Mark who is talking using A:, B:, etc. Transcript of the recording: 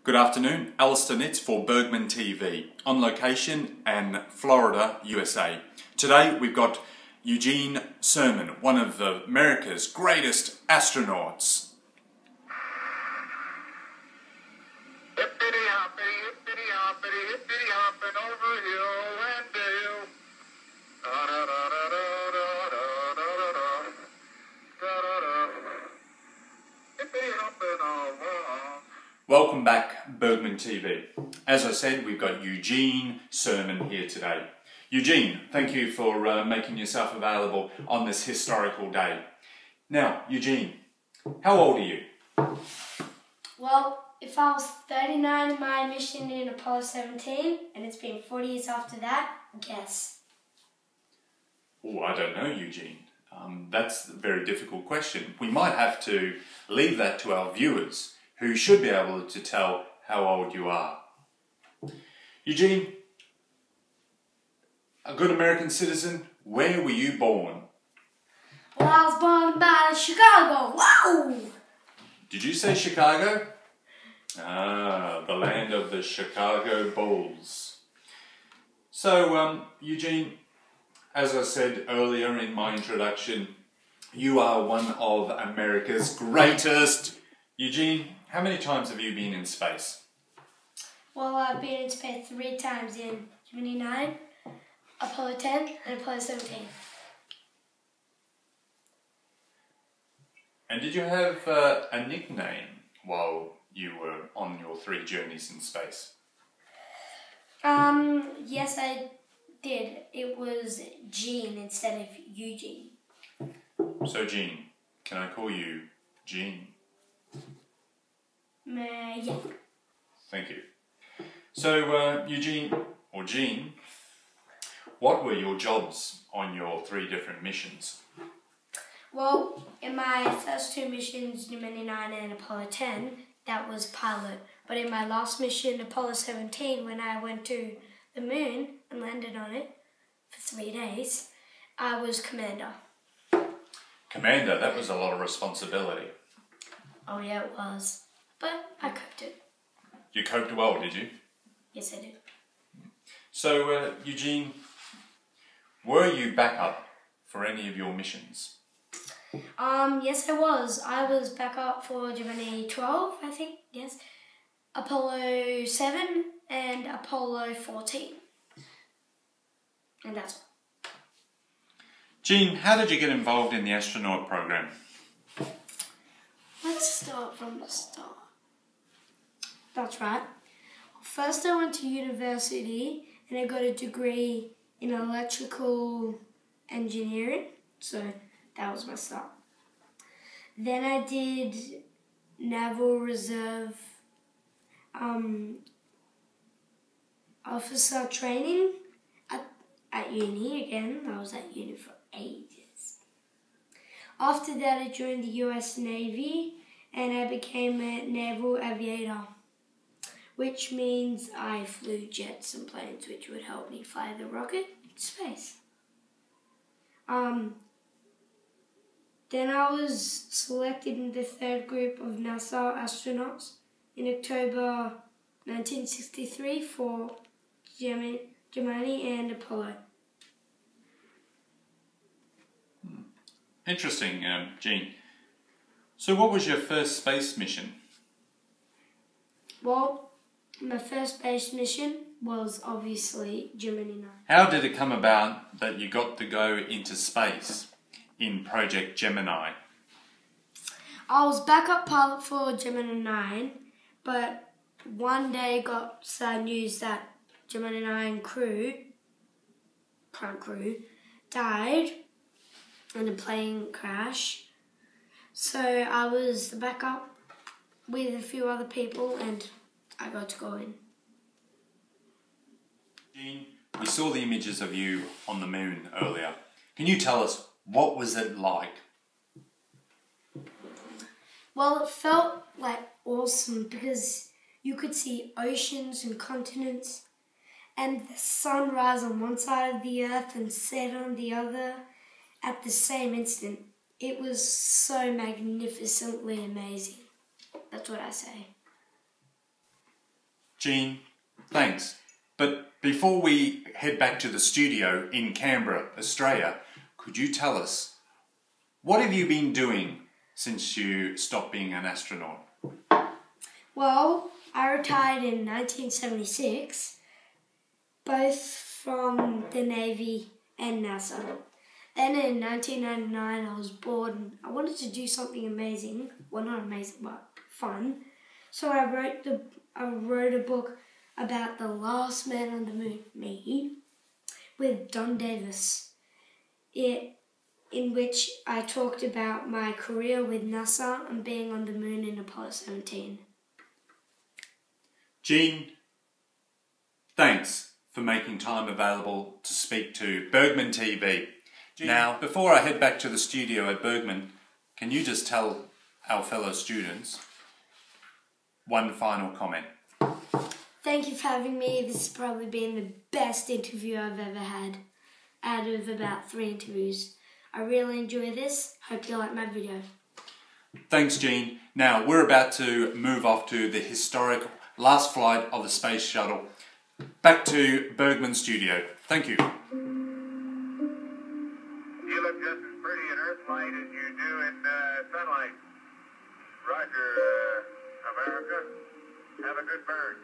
A: Good afternoon, Alistair Nitz for Bergman TV, on location in Florida, USA. Today we've got Eugene Cernan, one of America's greatest astronauts.
B: Hippity hoppity, hippity hoppity, hippity hopping over hill and dale. Da da da da da da da da da da da. Hippity hopping along.
A: Welcome back, Bergman TV. As I said, we've got Eugene Cernan here today. Eugene, thank you for making yourself available on this historical day. Now, Eugene, how old are you?
C: Well, if I was 39 in my mission in Apollo 17, and it's been 40 years after that, guess.
A: Oh, I don't know, Eugene. That's a very difficult question. We might have to leave that to our viewers, who should be able to tell how old you are. Eugene, a good American citizen, where were you born?
C: Well, I was born by Chicago. Wow!
A: Did you say Chicago? Ah, the land of the Chicago Bulls. So, Eugene, as I said earlier in my introduction, you are one of America's greatest. Eugene, how many times have you been in space?
C: Well, I've been in space 3 times in Gemini 9, Apollo 10, and Apollo 17.
A: And did you have a nickname while you were on your 3 journeys in space?
C: Yes, I did. It was Gene instead of Eugene.
A: So, Gene, can I call you Gene?
C: Yeah.
A: Thank you. So, Eugene, or Gene, what were your jobs on your 3 different missions?
C: Well, in my first 2 missions, Gemini 9 and Apollo 10, that was pilot. But in my last mission, Apollo 17, when I went to the moon and landed on it for 3 days, I was commander.
A: Commander, that was a lot of responsibility.
C: Oh yeah, it was. But I coped it.
A: You coped well, did you?
C: Yes, I did.
A: So, Eugene, were you backup for any of your missions?
C: Yes, I was. I was backup for Gemini 12, I think, yes. Apollo 7 and Apollo 14. And that's all.
A: Gene, how did you get involved in the astronaut program?
C: Let's start from the start. That's right. First I went to university and I got a degree in electrical engineering. So that was my start. Then I did Naval Reserve officer training at uni again. I was at uni for ages. After that I joined the US Navy and I became a naval aviator, which means I flew jets and planes which would help me fly the rocket in space. Then I was selected in the 3rd group of NASA astronauts in October 1963 for Gemini and Apollo.
A: Interesting, Gene. So what was your first space mission?
C: Well, my first space mission was obviously Gemini 9.
A: How did it come about that you got to go into space in Project Gemini?
C: I was backup pilot for Gemini 9, but one day got sad news that Gemini 9 prime crew, died in a plane crash. So I was the backup with a few other people and I got to go in.
A: Gene, we saw the images of you on the moon earlier. Can you tell us, what was it like?
C: Well, it felt like awesome because you could see oceans and continents and the sun rise on one side of the earth and set on the other at the same instant. It was so magnificently amazing. That's what I say.
A: Gene, thanks. But before we head back to the studio in Canberra, Australia, could you tell us, what have you been doing since you stopped being an astronaut?
C: Well, I retired in 1976, both from the Navy and NASA. Then in 1999 I was bored and I wanted to do something amazing. Well, not amazing, but fun. So I wrote a book about the last man on the moon, me, with Don Davis, in which I talked about my career with NASA and being on the moon in Apollo 17.
A: Gene, thanks for making time available to speak to Bergman TV. Gene, now, before I head back to the studio at Bergman, can you just tell our fellow students one final comment?
C: Thank you for having me. This has probably been the best interview I've ever had out of about 3 interviews. I really enjoy this. Hope you like my video.
A: Thanks, Gene. Now, we're about to move off to the historic last flight of the space shuttle. Back to Bergman Studio. Thank you.
B: You look just as pretty in Earthlight as you do in sunlight. Roger, America. Have a good burn.